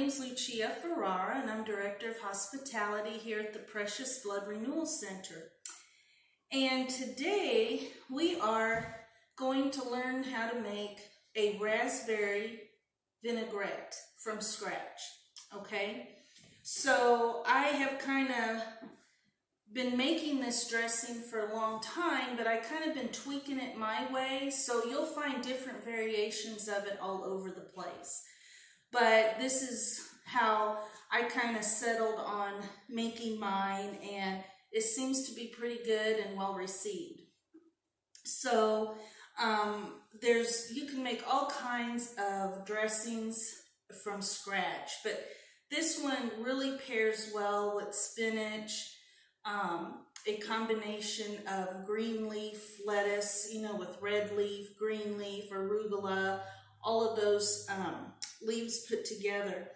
name's Lucia Ferrara, and I'm Director of Hospitality here at the Precious Blood Renewal Center. And today we are going to learn how to make a raspberry vinaigrette from scratch, okay? So I have kind of been making this dressing for a long time, but I kind of been tweaking it my way, so you'll find different variations of it all over the place. But this is how I kind of settled on making mine, and it seems to be pretty good and well received. So you can make all kinds of dressings from scratch, but this one really pairs well with spinach, a combination of green leaf lettuce, with red leaf, green leaf, arugula, all of those leaves put together.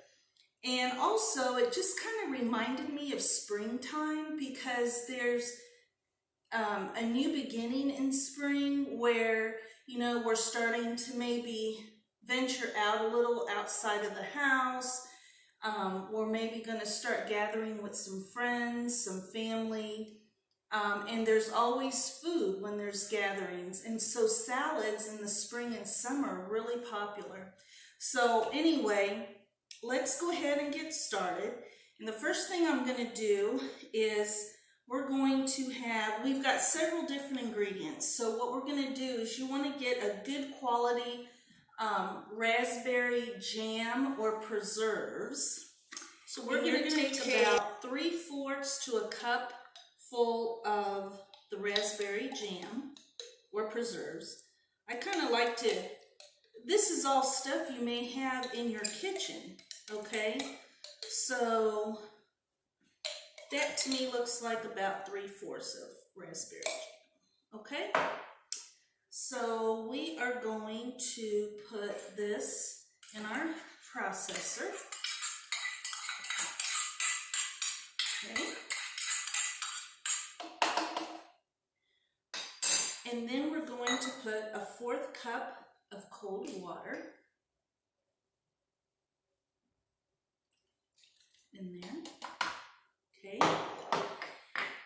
And also it just kind of reminded me of springtime, because there's a new beginning in spring where we're starting to maybe venture out a little outside of the house. We're maybe going to start gathering with some friends, some family, and there's always food when there's gatherings, and so salads in the spring and summer are really popular. So anyway, let's go ahead and get started. And the first thing I'm going to do is we've got several different ingredients. So what we're going to do is you want to get a good quality raspberry jam or preserves. So we're going to take about 3/4 to a cup full of the raspberry jam or preserves. I kind of like to, this is all stuff you may have in your kitchen, okay? So that to me looks like about 3/4 of raspberry jam, okay? So we are going to put this in our processor. Okay. And then we're going to put a 1/4 cup of cold water in there. Okay.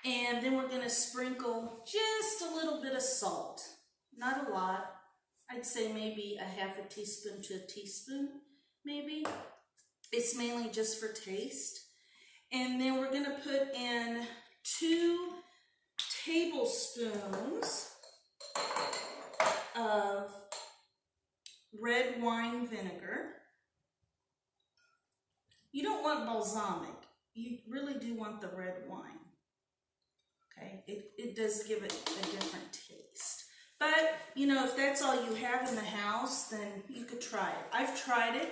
And then we're going to sprinkle just a little bit of salt. Not a lot. I'd say maybe a 1/2 teaspoon to a teaspoon, maybe. It's mainly just for taste. And then we're going to put in 2 tablespoons of red wine vinegar. You don't want balsamic. You really do want the red wine. Okay, it does give it a different taste. But, if that's all you have in the house, then you could try it. I've tried it.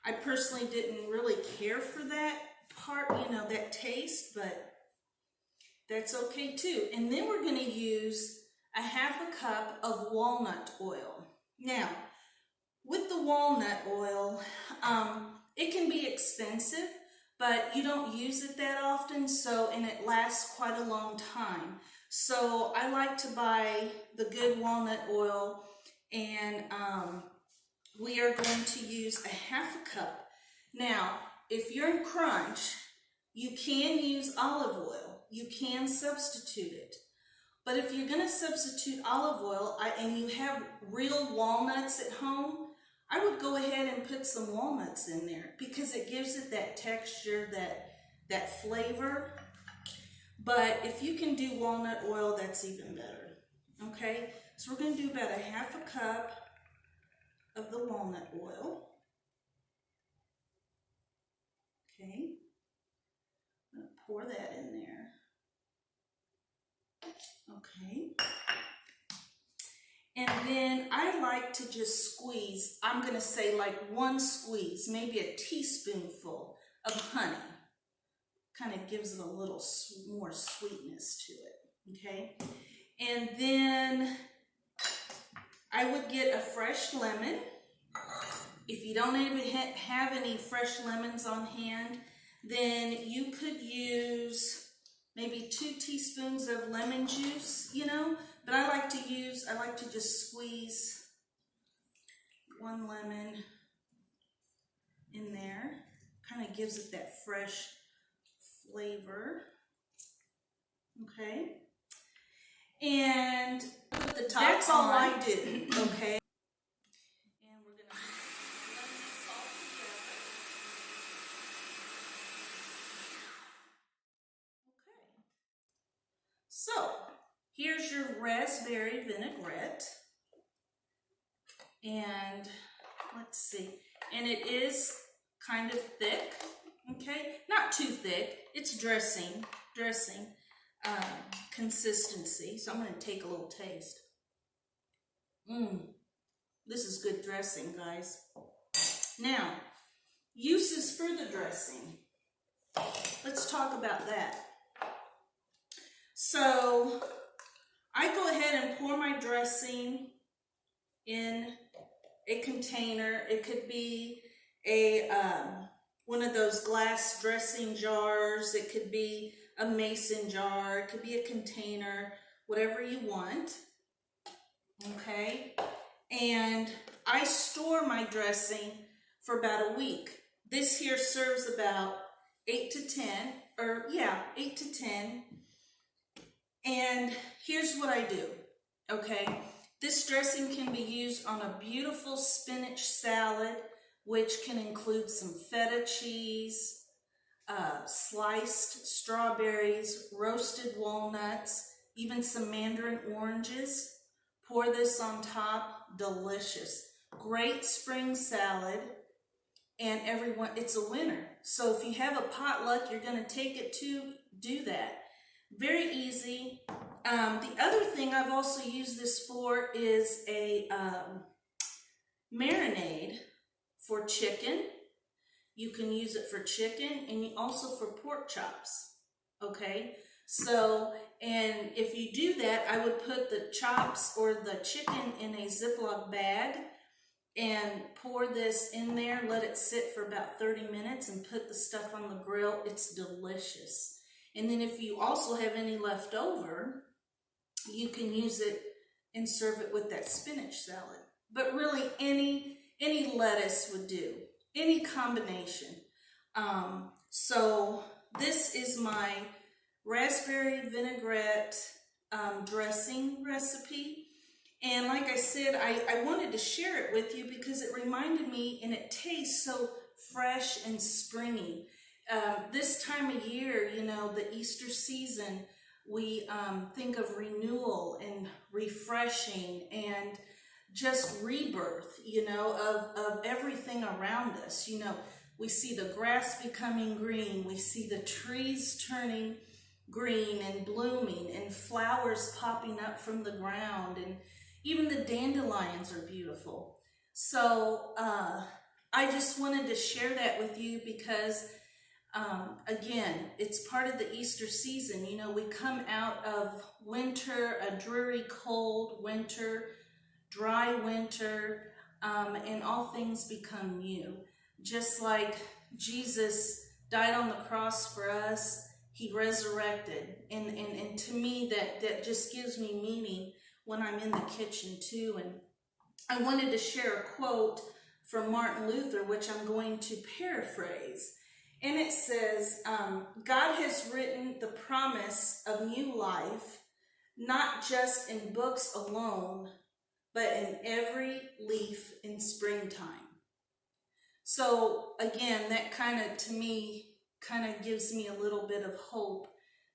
I personally didn't really care for that part, that taste, but that's okay too. And then we're going to use a 1/2 cup of walnut oil. Now, with the walnut oil, it can be expensive, but you don't use it that often, and it lasts quite a long time. So I like to buy the good walnut oil, and we are going to use a 1/2 cup. Now, if you're in crunch, you can use olive oil. You can substitute it. But if you're going to substitute olive oil and you have real walnuts at home, I would go ahead and put some walnuts in there, because it gives it that texture, that flavor. But if you can do walnut oil, that's even better. Okay, so we're going to do about a 1/2 cup of the walnut oil. Okay, I'm going to pour that in there. Okay. And then I like to just squeeze, I'm going to say like 1 squeeze, maybe a teaspoonful of honey. Kind of gives it a little more sweetness to it, okay? And then I would get a fresh lemon. If you don't even have any fresh lemons on hand, then you could use maybe 2 teaspoons of lemon juice, but I like to just squeeze 1 lemon in there. Kind of gives it that fresh flavor. Okay. And put the top that's all I do, okay? And we're gonna let it salt together. Okay. So, here's your raspberry vinaigrette. And let's see. And it is kind of thick, okay? Not too thick. It's dressing consistency. So I'm going to take a little taste. This is good dressing, guys. Now, uses for the dressing. Let's talk about that. So, I go ahead and pour my dressing in a container. It could be a one of those glass dressing jars. It could be a mason jar. It could be a container, whatever you want. Okay, and I store my dressing for about a week. This here serves about 8 to 10, or yeah, 8 to 10. And here's what I do, okay? This dressing can be used on a beautiful spinach salad, which can include some feta cheese, sliced strawberries, roasted walnuts, even some mandarin oranges. Pour this on top, delicious. Great spring salad, and everyone, it's a winner. So if you have a potluck, you're gonna take it to do that. Very easy. The other thing I've also used this for is a marinade for chicken. You can use it for chicken and also for pork chops. Okay, so, and if you do that, I would put the chops or the chicken in a Ziploc bag and pour this in there, let it sit for about 30 minutes and put the stuff on the grill. It's delicious. And then if you also have any left over, you can use it and serve it with that spinach salad. But really any lettuce would do, any combination. So this is my raspberry vinaigrette dressing recipe. And like I said, I wanted to share it with you because it reminded me, and it tastes so fresh and springy. This time of year, you know, the Easter season, we think of renewal and refreshing and just rebirth, you know, of everything around us. You know, we see the grass becoming green. We see the trees turning green and blooming and flowers popping up from the ground. And even the dandelions are beautiful. So I just wanted to share that with you because again, it's part of the Easter season. You know, we come out of winter, a dreary, cold winter, dry winter, and all things become new. Just like Jesus died on the cross for us, he resurrected. And to me, that just gives me meaning when I'm in the kitchen too. And I wanted to share a quote from Martin Luther, which I'm going to paraphrase. And it says, God has written the promise of new life, not just in books alone, but in every leaf in springtime. So again, that kind of, to me, kind of gives me a little bit of hope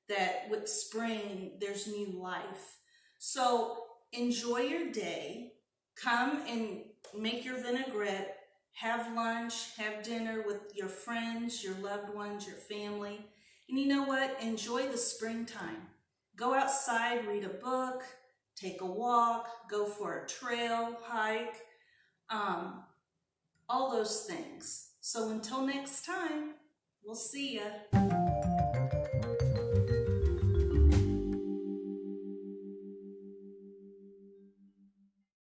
that with spring, there's new life. So enjoy your day. Come and make your vinaigrette. Have lunch, have dinner with your friends, your loved ones, your family. And you know what? Enjoy the springtime. Go outside, read a book, take a walk, go for a trail, hike, all those things. So until next time, we'll see ya.